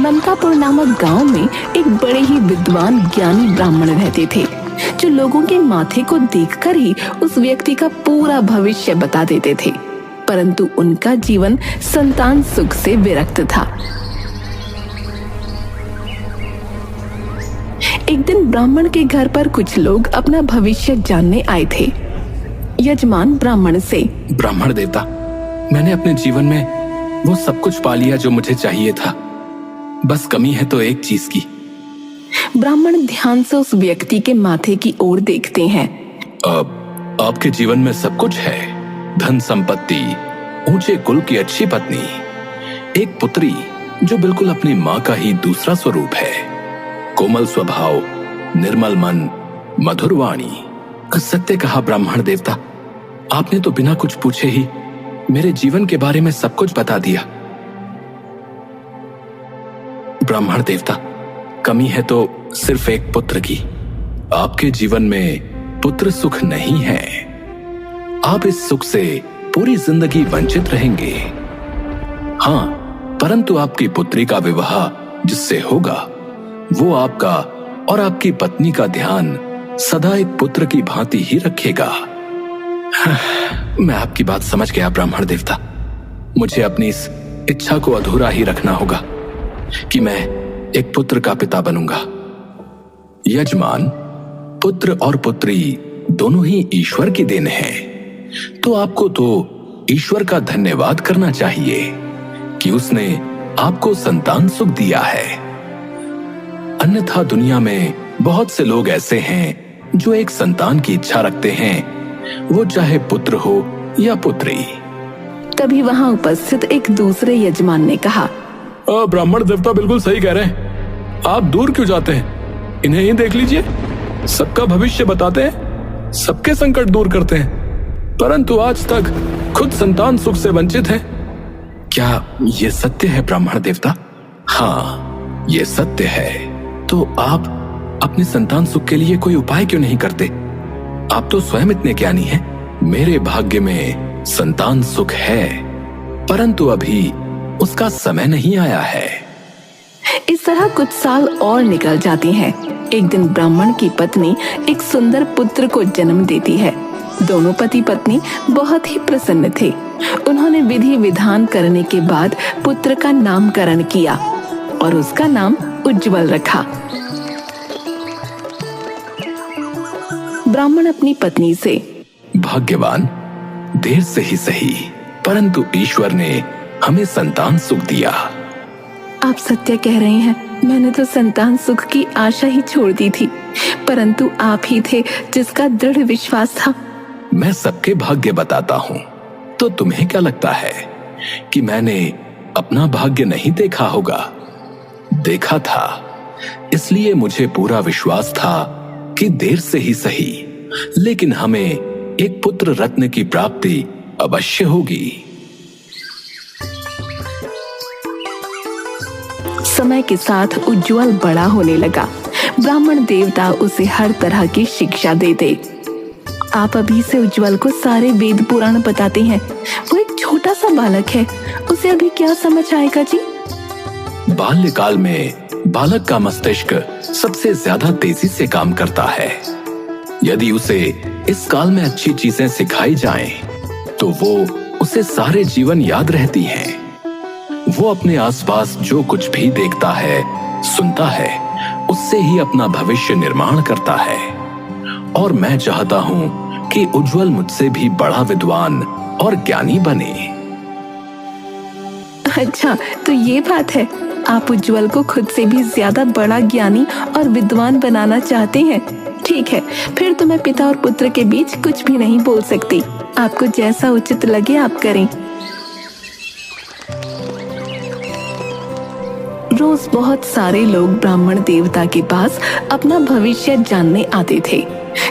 ममतापुर नामक गांव में एक बड़े ही विद्वान ज्ञानी ब्राह्मण रहते थे, जो लोगों के माथे को देखकर ही उस व्यक्ति का पूरा भविष्य बता देते थे। परंतु उनका जीवन संतान सुख से विरक्त था। एक दिन ब्राह्मण के घर पर कुछ लोग अपना भविष्य जानने आए थे। यजमान ब्राह्मण से, ब्राह्मण देवता, मैंने अपने जीवन में वो सब कुछ पा लिया जो मुझे चाहिए था, बस कमी है तो एक चीज की। ब्राह्मण ध्यान से उस व्यक्ति के माथे की ओर देखते हैं। आपके जीवन में सब कुछ है, धन संपत्ति, ऊंचे कुल की अच्छी पत्नी, एक पुत्री जो बिल्कुल अपनी माँ का ही दूसरा स्वरूप है, कोमल स्वभाव, निर्मल मन, मधुर वाणी। सत्य कहा ब्राह्मण देवता, आपने तो बिना कुछ पूछे ही मेरे जीवन के बारे में सब कुछ बता दिया। ब्राह्मण देवता, कमी है तो सिर्फ एक पुत्र की। आपके जीवन में पुत्र सुख नहीं है। आप इस सुख से पूरी जिंदगी वंचित रहेंगे। हाँ, परंतु आपकी पुत्री का विवाह जिससे होगा, वो आपका और आपकी पत्नी का ध्यान सदा एक पुत्र की भांति ही रखेगा। मैं आपकी बात समझ गया ब्राह्मण देवता। मुझे अपनी इस इच्छा को अधूरा ही रखना होगा कि मैं एक पुत्र का पिता बनूंगा। यजमान, पुत्र और पुत्री दोनों ही ईश्वर की देन है, तो आपको तो ईश्वर का धन्यवाद करना चाहिए कि उसने आपको संतान सुख दिया है। अन्यथा दुनिया में बहुत से लोग ऐसे हैं जो एक संतान की इच्छा रखते हैं, वो चाहे पुत्र हो या पुत्री। तभी वहां उपस्थित एक दूसरे यजमान ने कहा, ब्राह्मण देवता बिल्कुल सही कह रहे हैं। आप दूर क्यों जाते हैं? इन्हें ही देख लीजिए, सबका भविष्य बताते हैं, सबके संकट दूर करते हैं, परंतु आज तक खुद संतान सुख से वंचित हैं। क्या ये सत्य है ब्राह्मण देवता? हाँ, ये सत्य है। तो आप अपने संतान सुख के लिए कोई उपाय क्यों नहीं करते? आप तो स्वयं इतने ज्ञानी हैं। मेरे भाग्य में संतान सुख है, परंतु अभी उसका समय नहीं आया है। इस तरह कुछ साल और निकल जाते हैं। एक दिन ब्राह्मण की पत्नी एक सुंदर पुत्र को जन्म देती है। दोनों पति पत्नी बहुत ही प्रसन्न थे। उन्होंने विधि विधान करने के बाद पुत्र का नामकरण किया और उसका नाम उज्ज्वल रखा। ब्राह्मण अपनी पत्नी से, भाग्यवान, देर से ही सही, परंतु ईश्वर ने हमें संतान सुख दिया। आप सत्य कह रहे हैं। मैंने तो संतान सुख की आशा ही छोड़ दी थी, परंतु आप ही थे जिसका दृढ़ विश्वास था। मैं सबके भाग्य बताता हूँ, तो तुम्हें क्या लगता है कि मैंने अपना भाग्य नहीं देखा होगा? देखा था, इसलिए मुझे पूरा विश्वास था कि देर से ही सही, लेकिन हमें एक पुत्र रत्न की प्राप्ति अवश्य होगी। समय के साथ उज्ज्वल बड़ा होने लगा। ब्राह्मण देवता उसे हर तरह की शिक्षा देते। आप अभी से उज्ज्वल को सारे वेद पुराण बताते हैं। वो एक छोटा सा बालक है, उसे अभी क्या समझ आएगा जी? बाल्यकाल में बालक का मस्तिष्क सबसे ज्यादा तेजी से काम करता है। यदि उसे इस काल में अच्छी चीजें सिखाई जाएं, तो वो उसे सारे जीवन याद रहती हैं। वो अपने आसपास जो कुछ भी देखता है, सुनता है, उससे ही अपना भविष्य निर्माण करता है। और मैं चाहता हूँ कि उज्ज्वल मुझसे भी बड़ा विद्वान और ज्ञानी बने। अच्छा, तो ये बात है। आप उज्ज्वल को खुद से भी ज्यादा बड़ा ज्ञानी और विद्वान बनाना चाहते हैं। ठीक है, फिर तो मैं पिता और पुत्र के बीच कुछ भी नहीं बोल सकती। आपको जैसा उचित लगे आप करें। रोज बहुत सारे लोग ब्राह्मण देवता के पास अपना भविष्य जानने आते थे।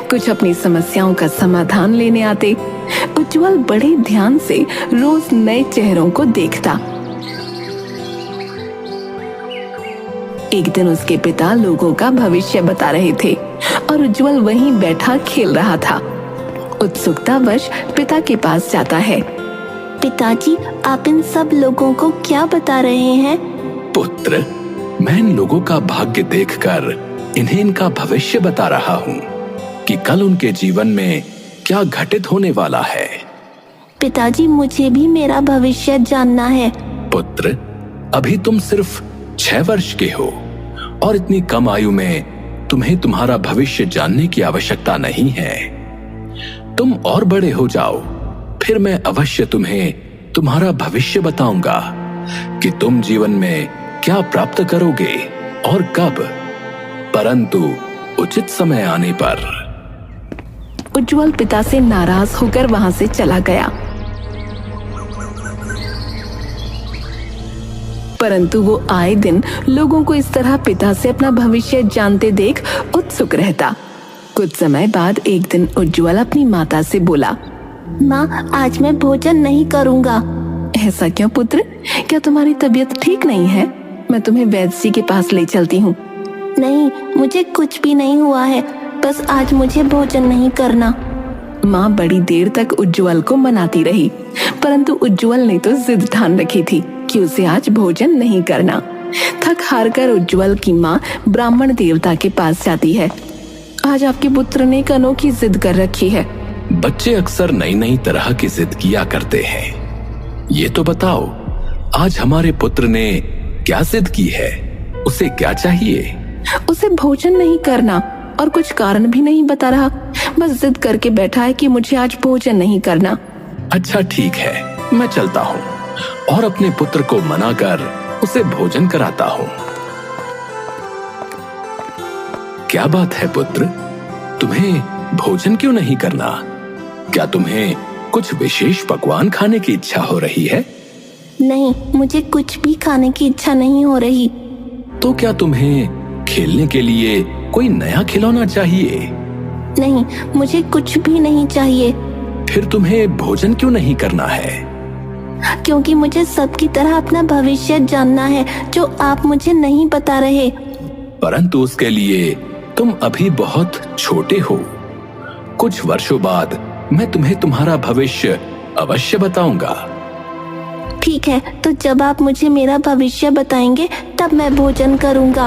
कुछ अपनी समस्याओं का समाधान लेने आते। उज्ज्वल बड़े ध्यान से रोज नए चेहरों को देखता। एक दिन उसके पिता लोगों का भविष्य बता रहे थे और उज्ज्वल वहीं बैठा खेल रहा था। उत्सुकतावश पिता के पास जाता है। पिताजी, आप इन सब लोगों को क्या बता रहे हैं? पुत्र, मैं इन लोगों का भाग्य देखकर इन्हें इनका भविष्य बता रहा हूँ कि कल उनके जीवन में क्या घटित होने वाला है। पिताजी, मुझे भी मेरा भविष्य जानना है। पुत्र, अभी तुम सिर्फ 6 वर्ष के हो और इतनी कम आयु में तुम्हें तुम्हारा भविष्य जानने की आवश्यकता नहीं है। तुम और बड़े हो जाओ, फिर मैं अवश्य तुम्हें तुम्हारा भविष्य बताऊंगा कि तुम जीवन में क्या प्राप्त करोगे और कब, परंतु उचित समय आने पर। उज्जवल पिता से नाराज होकर वहां से चला गया, परंतु वो आए दिन लोगों को इस तरह पिता से अपना भविष्य जानते देख उत्सुक रहता। कुछ समय बाद एक दिन उज्जवल अपनी माता से बोला, माँ, आज मैं भोजन नहीं करूँगा। ऐसा क्यों पुत्र? क्या तुम्हारी तबीयत ठीक नहीं है? मैं तुम्हें वैद्य जी के पास ले चलती हूँ। नहीं, मुझे कुछ भी नहीं हुआ है, बस आज मुझे भोजन नहीं करना। माँ बड़ी देर तक उज्जवल को मनाती रही, परंतु उज्जवल ने तो जिद ठान रखी थी कि उसे आज भोजन नहीं करना। थक हार कर उज्जवल की माँ ब्राह्मण देवता के पास जाती है। आज आपके पुत्र ने एक अनोखी जिद कर रखी है। बच्चे अक्सर नई नई तरह की जिद किया करते हैं। ये तो बताओ, आज हमारे पुत्र ने क्या जिद की है? उसे क्या चाहिए? उसे भोजन नहीं करना और कुछ कारण भी नहीं बता रहा, बस जिद करके बैठा है कि मुझे आज भोजन नहीं करना। अच्छा ठीक है, मैं चलता हूँ और अपने पुत्र को मनाकर उसे भोजन कराता हूँ। क्या बात है पुत्र, तुम्हें भोजन क्यों नहीं करना? क्या तुम्हें कुछ विशेष पकवान खाने की इच्छा हो रही है? नहीं, मुझे कुछ भी खाने की इच्छा नहीं हो रही। तो क्या तुम्हें खेलने के लिए कोई नया खिलौना चाहिए? नहीं, मुझे कुछ भी नहीं चाहिए। फिर तुम्हें भोजन क्यों नहीं करना है? क्योंकि मुझे सबकी तरह अपना भविष्य जानना है, जो आप मुझे नहीं बता रहे। परंतु उसके लिए तुम अभी बहुत छोटे हो। कुछ वर्षों बाद मैं तुम्हें तुम्हारा भविष्य अवश्य बताऊंगा। ठीक है, तो जब आप मुझे मेरा भविष्य बताएंगे तब मैं भोजन करूंगा।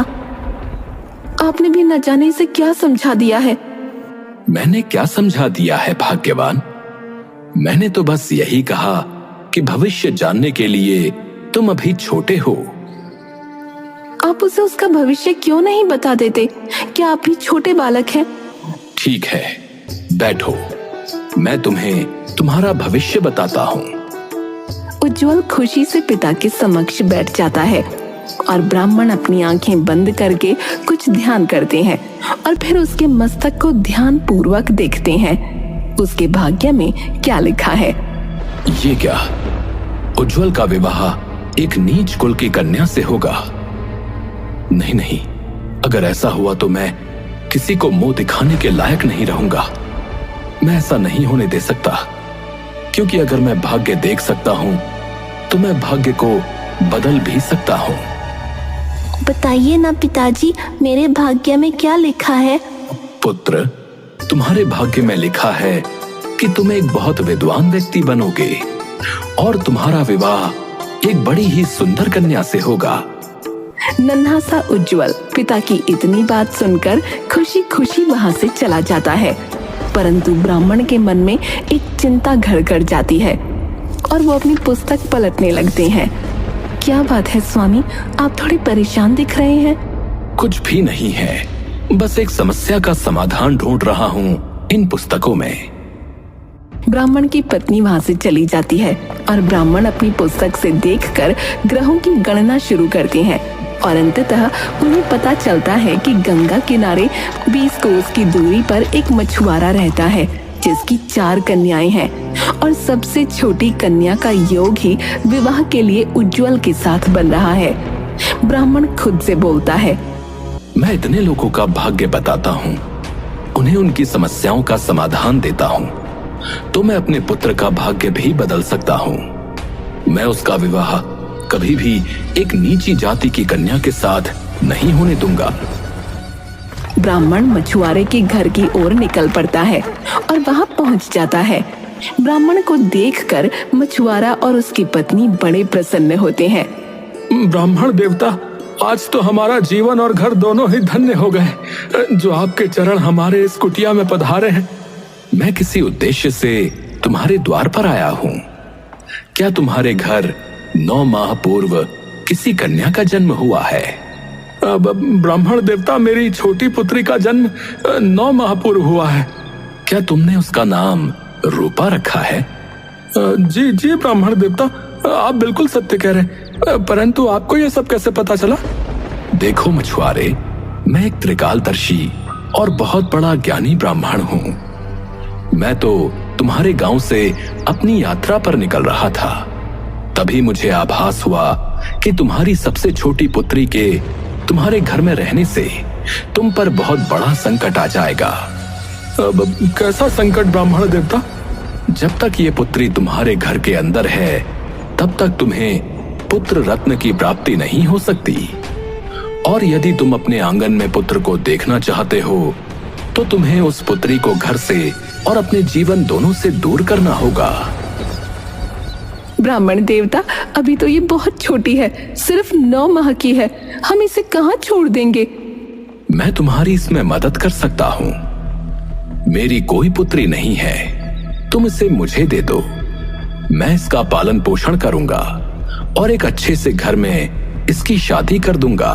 आपने भी न जाने से क्या समझा दिया है। मैंने क्या समझा दिया है भाग्यवान? मैंने तो बस यही कहा कि भविष्य जानने के लिए तुम अभी छोटे हो। आप उसे उसका भविष्य क्यों नहीं बता देते? क्या आप भी छोटे बालक हैं? ठीक है, बैठो, मैं तुम्हें तुम्हारा भविष्य बताता हूँ। उज्जवल खुशी से पिता के समक्ष बैठ जाता है और ब्राह्मण अपनी आंखें बंद करके कुछ ध्यान करते हैं और फिर उसके मस्तक को ध्यान पूर्वक देखते हैं। उसके भाग्य में क्या लिखा है? ये क्या? उज्जवल का विवाह एक नीच कुल की कन्या से होगा। नहीं नहीं, अगर ऐसा हुआ तो मैं किसी को मुंह दिखाने के लायक नहीं रहूंगा। मैं ऐसा नहीं होने दे सकता, क्योंकि अगर मैं भाग्य देख सकता हूं तो मैं भाग्य को बदल भी सकता हूं। बताइए ना पिताजी, मेरे भाग्य में क्या लिखा है? पुत्र, तुम्हारे भाग्य में लिखा है कि तुम एक बहुत विद्वान व्यक्ति बनोगे और तुम्हारा विवाह एक बड़ी ही सुंदर कन्या से होगा। नन्हा सा उज्जवल पिता की इतनी बात सुनकर खुशी खुशी वहां से चला जाता है, परंतु ब्राह्मण के मन में एक चिंता घर कर जाती है और वो अपनी पुस्तक पलटने लगते हैं। क्या बात है स्वामी, आप थोड़े परेशान दिख रहे हैं। कुछ भी नहीं है, बस एक समस्या का समाधान ढूंढ रहा हूँ इन पुस्तकों में। ब्राह्मण की पत्नी वहां से चली जाती है और ब्राह्मण अपनी पुस्तक से देखकर ग्रहों की गणना शुरू करते हैं और अंततः उन्हें पता चलता है कि गंगा किनारे 20 कोस की दूरी पर एक मछुआरा रहता है जिसकी 4 कन्याएं हैं और सबसे छोटी कन्या का योग ही विवाह के लिए उज्जवल के साथ बन रहा है। ब्राह्मण खुद से बोलता है, मैं इतने लोगों का भाग्य बताता हूँ, उन्हें उनकी समस्याओं का समाधान देता हूँ, तो मैं अपने पुत्र का भाग्य भी बदल सकता हूँ। मैं उसका विवाह कभी भी एक नीची जाति की कन्या के साथ नहीं होने दूंगा। ब्राह्मण मछुआरे के घर की ओर निकल पड़ता है और वहां पहुंच जाता है। ब्राह्मण को देखकर मछुआरा और उसकी पत्नी बड़े प्रसन्न होते हैं। ब्राह्मण देवता, आज तो हमारा जीवन और घर दोनों ही धन्य हो गए जो आपके चरण हमारे इस कुटिया में पधारे हैं। मैं किसी उद्देश्य से तुम्हारे द्वार पर आया हूँ। क्या तुम्हारे घर 9 माह पूर्व किसी कन्या का जन्म हुआ है? अब ब्राह्मण देवता, मेरी छोटी पुत्री का जन्म 9 माह पूर्व हुआ है। क्या तुमने उसका नाम रूपा रखा है? जी जी ब्राह्मण देवता, आप बिल्कुल सत्य कह रहे हैं, परंतु आपको यह सब कैसे पता चला? देखो मछुआरे, मैं एक त्रिकालदर्शी और बहुत बड़ा ज्ञानी ब्राह्मण हूँ। मैं तो तुम्हारे गांव से अपनी यात्रा पर निकल रहा था, तभी मुझे आभास हुआ कि तुम्हारी सबसे छोटी पुत्री के तुम्हारे घर में रहने से तुम पर बहुत बड़ा संकट आ जाएगा। अब कैसा संकट ब्राह्मण देवता? जब तक ये पुत्री तुम्हारे घर के अंदर है तब तक तुम्हें पुत्र रत्न की प्राप्ति नहीं हो सकती, और यदि तुम अपने आंगन में पुत्र को देखना चाहते हो तो तुम्हें उस पुत्री को घर से और अपने जीवन दोनों से दूर करना होगा। ब्राह्मण देवता, अभी तो ये बहुत छोटी है, सिर्फ 9 माह की है, हम इसे कहाँ छोड़ देंगे? मैं तुम्हारी इसमें मदद कर सकता हूँ। मेरी कोई पुत्री नहीं है, तुम इसे मुझे दे दो। मैं इसका पालन पोषण करूंगा और एक अच्छे से घर में इसकी शादी कर दूंगा।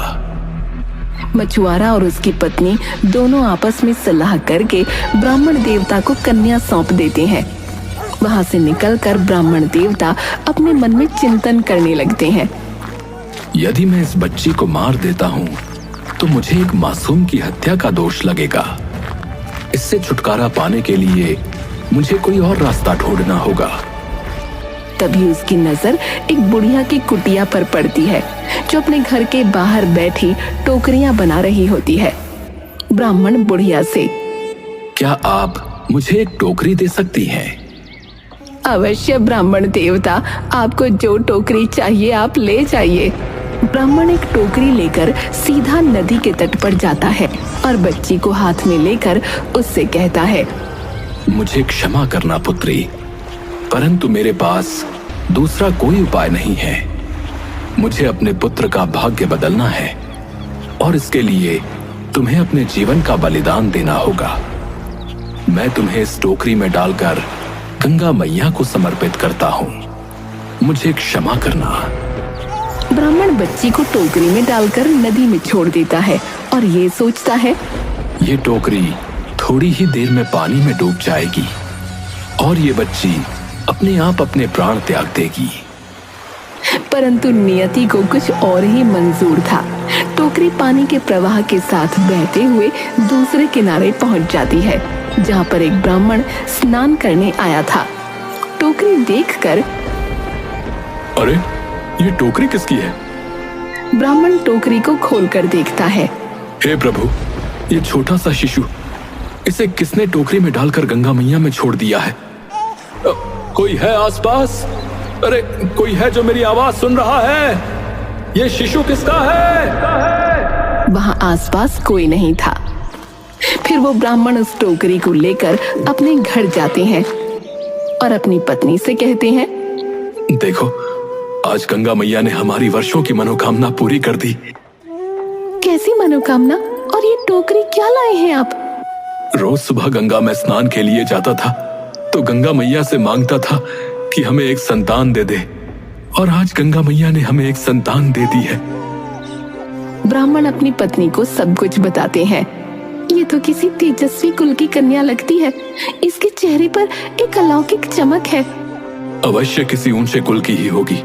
मछुआरा और उसकी पत्नी दोनों आपस में सलाह करके ब्राह्मण देवता को कन्या सौंप देते हैं। वहां से निकलकर ब्राह्मण देवता अपने मन में चिंतन करने लगते हैं। यदि मैं इस बच्ची को मार देता हूँ तो मुझे एक मासूम की हत्या का दोष लगेगा। इससे छुटकारा पाने के लिए मुझे कोई और रास्ता ढूंढना होगा। तभी उसकी नजर एक बुढ़िया की कुटिया पर पड़ती है, जो अपने घर के बाहर बैठी टोकरियां बना रही होती है। ब्राह्मण बुढ़िया से, क्या आप मुझे एक टोकरी दे सकती हैं? अवश्य ब्राह्मण देवता, आपको जो टोकरी चाहिए आप ले जाइए। ब्राह्मण एक टोकरी लेकर सीधा नदी के तट पर जाता है और बच्ची को हाथ में लेकर उससे कहता है, मुझे क्षमा करना पुत्री, परंतु मेरे पास दूसरा कोई उपाय नहीं है। मुझे अपने पुत्र का भाग्य बदलना है और इसके लिए तुम्हें अपने जीवन का बलिदान देना होगा। मैं तुम्हें इस टोकरी में डालकर गंगा मैया को समर्पित करता हूँ। मुझे क्षमा करना। ब्राह्मण बच्ची को टोकरी में डालकर नदी में छोड़ देता है और ये सोचता है, ये टोकरी थोड़ी ही देर में पानी में डूब जाएगी और ये बच्ची अपने आप अपने प्राण त्याग देगी। परंतु नियति को कुछ और ही मंजूर था। टोकरी पानी के प्रवाह के साथ बहते हुए दूसरे किनारे पहुंच जाती है, जहां पर एक ब्राह्मण स्नान करने आया था। टोकरी देखकर, अरे ये टोकरी किसकी है? ब्राह्मण टोकरी को खोलकर देखता है। हे प्रभु, ये छोटा सा शिशु, इसे किसने टोकरी में डालकर गंगा मैया में छोड़ दिया है? कोई है आसपास? अरे कोई है जो मेरी आवाज सुन रहा है? ये शिशु किसका है? वहां आसपास कोई नहीं था। फिर वो ब्राह्मण उस टोकरी को लेकर अपने घर जाते हैं और अपनी पत्नी से कहते हैं, देखो, आज गंगा मैया ने हमारी वर्षों की मनोकामना पूरी कर दी। कैसी मनोकामना? और ये टोकरी क्या लाए हैं आप? रोज सुबह गंगा में स्नान के लिए जाता था तो गंगा मैया से मांगता था कि हमें एक संतान दे दे, और आज गंगा मैया ने हमें एक संतान दे दी है। ब्राह्मण अपनी पत्नी को सब कुछ बताते हैं। ये तो किसी तेजस्वी कुल की कन्या लगती है, इसके चेहरे पर एक अलौकिक चमक है। अवश्य किसी ऊंचे कुल की ही होगी,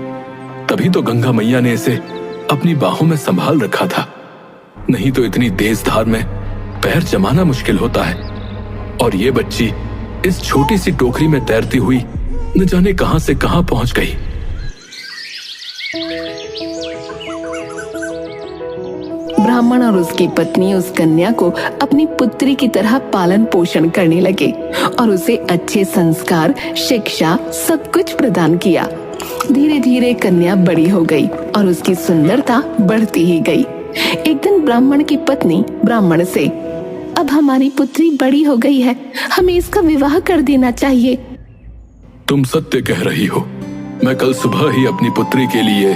तभी तो गंगा मैया ने इसे अपनी बाहों में संभाल रखा था। नहीं तो इतनी तेज धार में पैर जमाना मुश्किल होता है। और ये बच्ची इस छोटी सी टोकरी में तैरती हुई न जाने कहां से कहां पहुंच गई। ब्राह्मण और उसकी पत्नी उस कन्या को अपनी पुत्री की तरह पालन पोषण करने लगे और उसे अच्छे संस्कार, शिक्षा, सब कुछ प्रदान किया। धीरे धीरे कन्या बड़ी हो गई और उसकी सुंदरता बढ़ती ही गई। एक दिन ब्राह्मण की पत्नी ब्राह्मण से, अब हमारी पुत्री बड़ी हो गई है, हमें इसका विवाह कर देना चाहिए। तुम सत्य कह रही हो। मैं कल सुबह ही अपनी पुत्री के लिए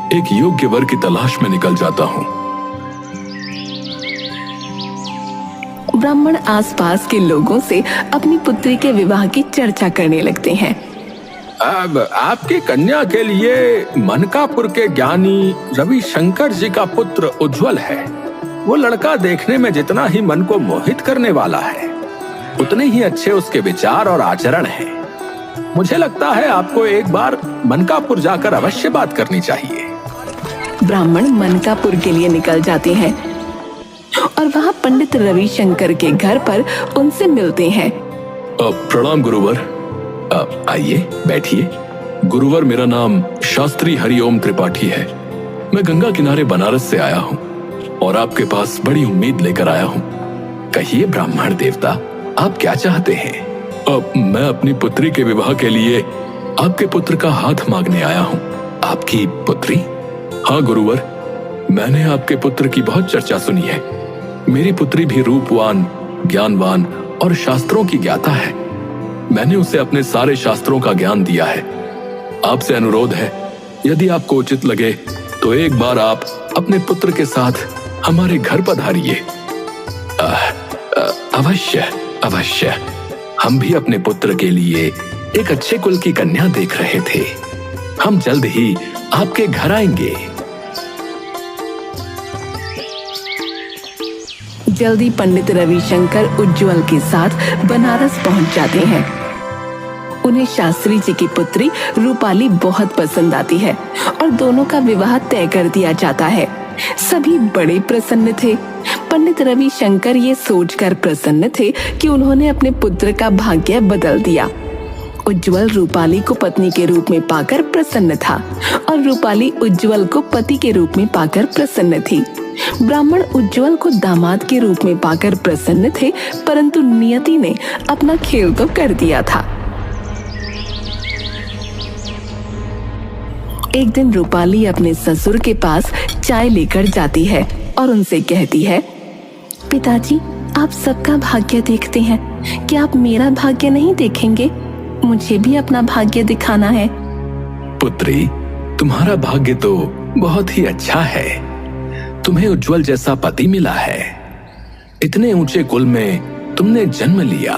एक योग्य वर की तलाश में निकल जाता हूँ। ब्राह्मण आसपास के लोगों से अपनी पुत्री के विवाह की चर्चा करने लगते हैं। अब आपकी कन्या के लिए मनकापुर के ज्ञानी रविशंकर जी का पुत्र उज्जवल है। वो लड़का देखने में जितना ही मन को मोहित करने वाला है, उतने ही अच्छे उसके विचार और आचरण हैं। मुझे लगता है आपको एक बार मनकापुर जाकर अवश्य बात करनी चाहिए। ब्राह्मण मनकापुर के लिए निकल जाते हैं और वहाँ पंडित रविशंकर के घर पर उनसे मिलते हैं। प्रणाम गुरुवर। आइए बैठिए। गुरुवर, मेरा नाम शास्त्री हरिओम त्रिपाठी है। मैं गंगा किनारे बनारस से आया हूँ और आपके पास बड़ी उम्मीद लेकर आया हूँ। कहिए ब्राह्मण देवता, आप क्या चाहते हैं? मैं अपनी पुत्री के विवाह के लिए आपके पुत्र का हाथ मांगने आया हूँ। आपकी पुत्री? हाँ गुरुवर, मैंने आपके पुत्र की बहुत चर्चा सुनी है। मेरी पुत्री भी रूपवान, ज्ञानवान और शास्त्रों की ज्ञाता है। मैंने उसे अपने सारे शास्त्रों का ज्ञान दिया है। आपसे अनुरोध है, यदि आपको उचित लगे तो एक बार आप अपने पुत्र के साथ हमारे घर पधारिए। अवश्य अवश्य। हम भी अपने पुत्र के लिए एक अच्छे कुल की कन्या देख रहे थे। हम जल्द ही आपके घर आएंगे। जल्दी पंडित रविशंकर उज्जवल के साथ बनारस पहुंच जाते हैं। उन्हें शास्त्री जी की पुत्री रूपाली बहुत पसंद आती है और दोनों का विवाह तय कर दिया जाता है। सभी बड़े प्रसन्न थे। पंडित रविशंकर ये सोचकर प्रसन्न थे कि उन्होंने अपने पुत्र का भाग्य बदल दिया। उज्जवल रूपाली को पत्नी के रूप में पाकर प्रसन्न था और रूपाली उज्जवल को पति के रूप में पाकर प्रसन्न थी। ब्राह्मण उज्जवल को दामाद के रूप में पाकर प्रसन्न थे, परंतु नियति ने अपना खेल तो कर दिया था। एक दिन रूपाली अपने ससुर के पास चाय लेकर जाती है और उनसे कहती है, पिताजी, आप सबका भाग्य देखते हैं, क्या आप मेरा भाग्य नहीं देखेंगे? मुझे भी अपना भाग्य दिखाना है। पुत्री, तुम्हारा भाग्य तो बहुत ही अच्छा है। तुम्हें उज्जवल जैसा पति मिला है। इतने ऊंचे कुल में तुमने जन्म लिया,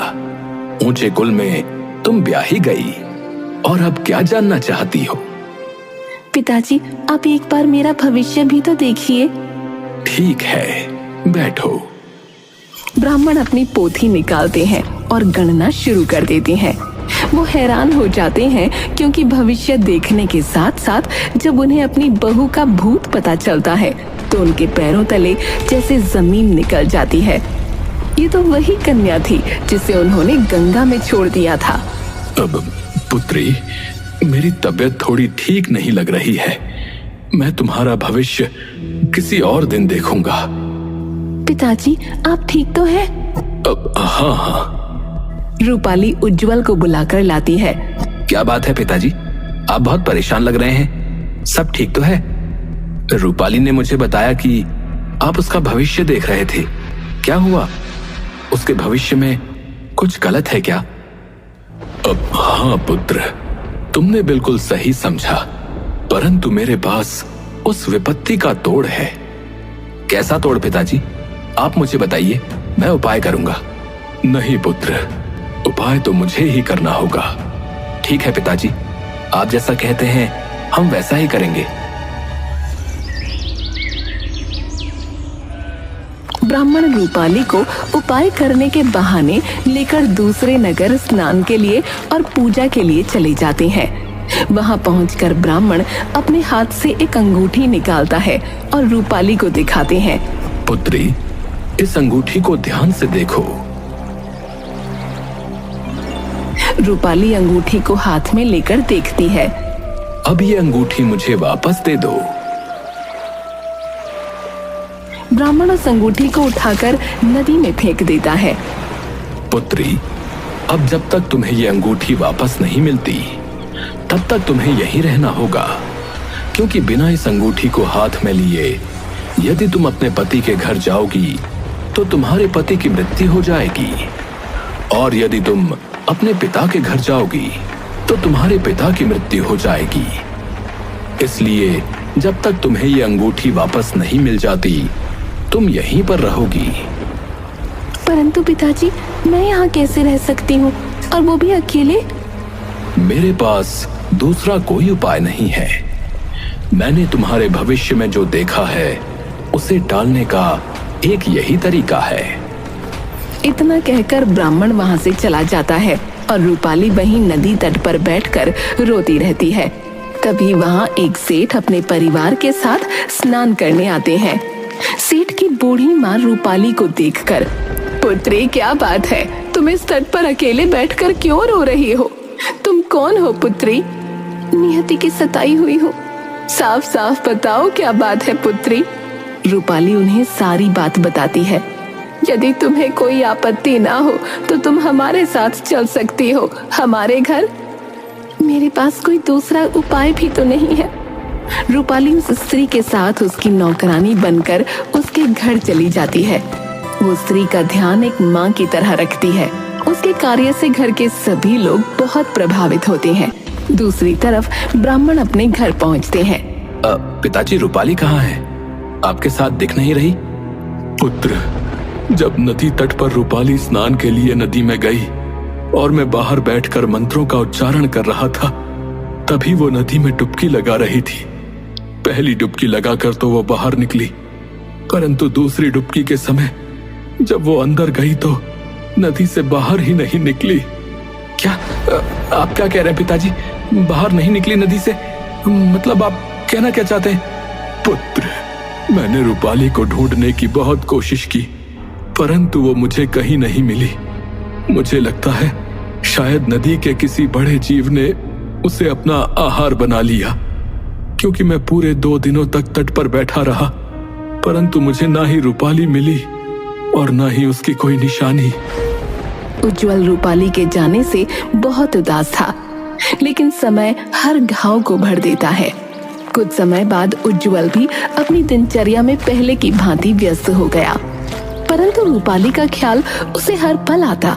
ऊंचे कुल में तुम ब्याही गई, और अब क्या जानना चाहती हो? पिताजी, आप एक बार मेरा भविष्य भी तो देखिए। ठीक है, बैठो। ब्राह्मण अपनी पोथी निकालते हैं और गणना शुरू कर देते हैं। वो हैरान हो जाते हैं क्योंकि भविष्य देखने के साथ साथ जब उन्हें अपनी बहू का भूत पता चलता है तो उनके पैरों तले जैसे जमीन निकल जाती है। ये तो वही कन्या थी जिसे उन्होंने गंगा में छोड़ दिया था। अब पुत्री, मेरी तबीयत थोड़ी ठीक नहीं लग रही है। मैं तुम्हारा भविष्य किसी और दिन देखूंगा। पिताजी, आप ठीक तो हैं? हाँ हाँ। रूपाली उज्जवल को बुलाकर लाती है। क्या बात है पिताजी, आप बहुत परेशान लग रहे हैं। सब ठीक तो है? रूपाली ने मुझे बताया कि आप उसका भविष्य देख रहे थे। क्या हुआ? उसके भविष्य में कुछ गलत है क्या? हाँ पुत्र, तुमने बिल्कुल सही समझा, परंतु मेरे पास उस विपत्ति का तोड़ है। कैसा तोड़ पिताजी? आप मुझे बताइए, मैं उपाय करूंगा। नहीं पुत्र, उपाय तो मुझे ही करना होगा। ठीक है पिताजी, आप जैसा कहते हैं हम वैसा ही करेंगे। ब्राह्मण रूपाली को उपाय करने के बहाने लेकर दूसरे नगर स्नान के लिए और पूजा के लिए चले जाते हैं। वहां पहुंचकर ब्राह्मण अपने हाथ से एक अंगूठी निकालता है और रूपाली को दिखाते हैं। पुत्री, इस अंगूठी को ध्यान से देखो। रूपाली अंगूठी को हाथ में लेकर देखती है। अब ये अंगूठी मुझे वापस दे दो। ब्राह्मण उस अंगूठी को उठाकर नदी में फेंक देता है। पुत्री, अब जब तक तुम्हें ये अंगूठी वापस नहीं मिलती, तब तक तुम्हें यहीं रहना होगा, क्योंकि बिना इस अंगूठी को हाथ में लिए यदि तुम अपने पति के घर जाओगी तो तुम्हारे पति की मृत्यु हो जाएगी, और यदि तुम अपने पिता के घर जाओगी तो तुम्हारे पिता की मृत्यु हो जाएगी। इसलिए जब तक तुम्हें ये अंगूठी वापस नहीं मिल जाती तुम यहीं पर रहोगी। परंतु पिताजी, मैं यहाँ कैसे रह सकती हूँ, और वो भी अकेले? मेरे पास दूसरा कोई उपाय नहीं है। मैंने तुम्हारे भविष्य में जो देखा है उसे टालने का एक यही तरीका है। इतना कहकर ब्राह्मण वहां से चला जाता है और रूपाली वहीं नदी तट पर बैठकर रोती रहती है। तभी वहां एक सेठ अपने परिवार के साथ स्नान करने आते हैं। सेठ की बूढ़ी माँ रूपाली को देखकर, पुत्री क्या बात है, तुम इस तट पर अकेले बैठकर क्यों रो रही हो? तुम कौन हो पुत्री? नियति की सताई हुई हूँ। साफ साफ बताओ क्या बात है पुत्री। रूपाली उन्हें सारी बात बताती है। यदि तुम्हें कोई आपत्ति ना हो तो तुम हमारे साथ चल सकती हो हमारे घर। मेरे पास कोई दूसरा उपाय भी तो नहीं है। रूपाली उस स्त्री के साथ उसकी नौकरानी बनकर उसके घर चली जाती है। वो स्त्री का ध्यान एक माँ की तरह रखती है। उसके कार्य से घर के सभी लोग बहुत प्रभावित होते हैं। दूसरी तरफ ब्राह्मण अपने घर पहुँचते हैं। पिताजी, रूपाली कहाँ है? आपके साथ दिख नहीं रही। पुत्र, जब नदी तट पर रूपाली स्नान के लिए नदी में गई और मैं बाहर बैठकर मंत्रों का उच्चारण कर रहा था, तभी वो नदी में डुबकी लगा रही थी। पहली डुबकी लगाकर तो वो बाहर निकली, परंतु दूसरी डुबकी के समय जब वो अंदर गई तो नदी से बाहर ही नहीं निकली। क्या आप क्या कह रहे हैं पिताजी? बाहर नहीं निकली नदी से? मतलब आप कहना क्या चाहते हैं? पुत्र, मैंने रूपाली को ढूंढने की बहुत कोशिश की, परंतु वो मुझे कहीं नहीं मिली। मुझे लगता है शायद नदी के किसी बड़े जीव ने उसे अपना आहार बना लिया, क्योंकि मैं पूरे 2 दिनों तक तट पर बैठा रहा, परंतु मुझे ना ही रूपाली मिली और ना ही उसकी कोई निशानी। उज्जवल रूपाली के जाने से बहुत उदास था, लेकिन समय हर घाव को भर देता है। कुछ समय बाद उज्जवल भी अपनी दिनचर्या में पहले की भांति व्यस्त हो गया, परंतु रूपाली का ख्याल उसे हर पल आता।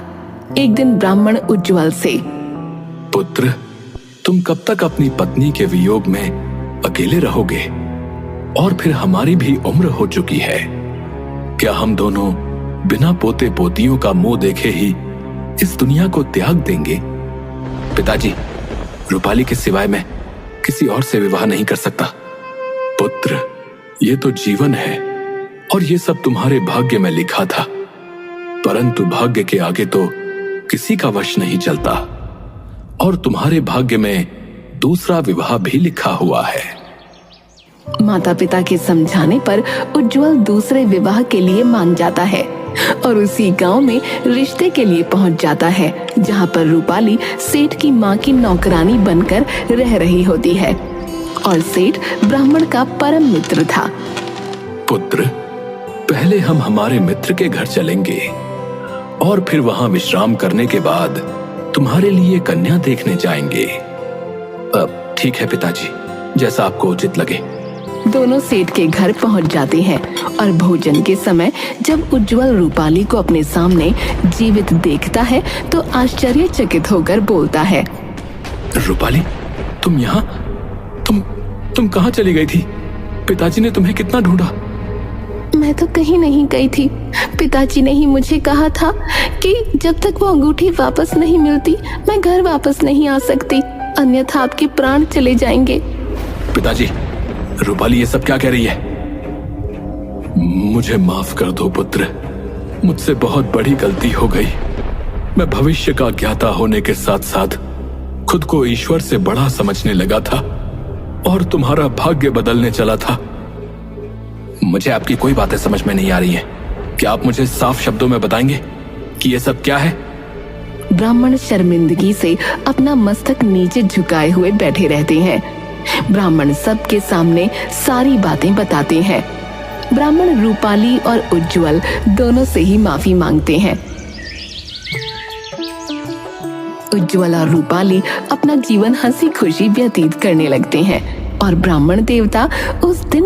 एक दिन ब्राह्मण उज्जवल से, पुत्र, तुम कब तक अपनी पत्नी के वियोग में अकेले रहोगे? और फिर हमारी भी उम्र हो चुकी है। क्या हम दोनों बिना पोते पोतियों का मुंह देखे ही इस दुनिया को त्याग देंगे? पिताजी, रूपाली के सिवाय मैं किसी और से विवाह नहीं कर सकता। पुत्र, ये तो जीवन है और ये सब तुम्हारे भाग्य में लिखा था, परंतु भाग्य के आगे तो किसी का वश नहीं चलता, और तुम्हारे भाग्य में दूसरा विवाह भी लिखा हुआ है। माता पिता के समझाने पर उज्जवल दूसरे विवाह के लिए मान जाता है और उसी गांव में रिश्ते के लिए पहुंच जाता है, जहां पर रूपाली सेठ की मां की नौकरानी बनकर रह रही होती है और सेठ ब्राह्मण का परम मित्र था। पुत्र, पहले हम हमारे मित्र के घर चलेंगे और फिर वहां विश्राम करने के बाद तुम्हारे लिए कन्या देखने जाएंगे। ठीक है पिताजी, जैसा आपको उचित लगे। दोनों सेठ के घर पहुंच जाते हैं और भोजन के समय जब उज्जवल रूपाली को अपने सामने जीवित देखता है तो आश्चर्यचकित होकर बोलता है, रूपाली, तुम यहाँ? तुम कहाँ चली गई थी? पिताजी ने तुम्हें कितना ढूंढा। मैं तो कहीं नहीं गई थी। पिताजी ने ही मुझे कहा था कि जब तक वो अंगूठी वापस नहीं मिलती मैं घर वापस नहीं आ सकती, अन्यथा आपके प्राण चले जाएंगे। पिताजी, रूपाली ये सब क्या कह रही है? मुझे माफ कर दो पुत्र, मुझसे बहुत बड़ी गलती हो गई। मैं भविष्य का ज्ञाता होने के साथ साथ खुद को ईश्वर से बड़ा समझने लगा था और तुम्हारा भाग्य बदलने चला था। मुझे आपकी कोई बातें समझ में नहीं आ रही हैं। क्या आप मुझे साफ शब्दों में बताएंगे कि ये सब क्या है? ब्राह्मण शर्मिंदगी से अपना मस्तक नीचे झुकाए हुए बैठे रहते हैं। ब्राह्मण सबके सामने सारी बातें बताते हैं। ब्राह्मण रूपाली और उज्जवल दोनों से ही माफी मांगते हैं। उज्जवल और रूपाली अपना जीवन हंसी खुशी व्यतीत करने लगते हैं और ब्राह्मण देवता उस दिन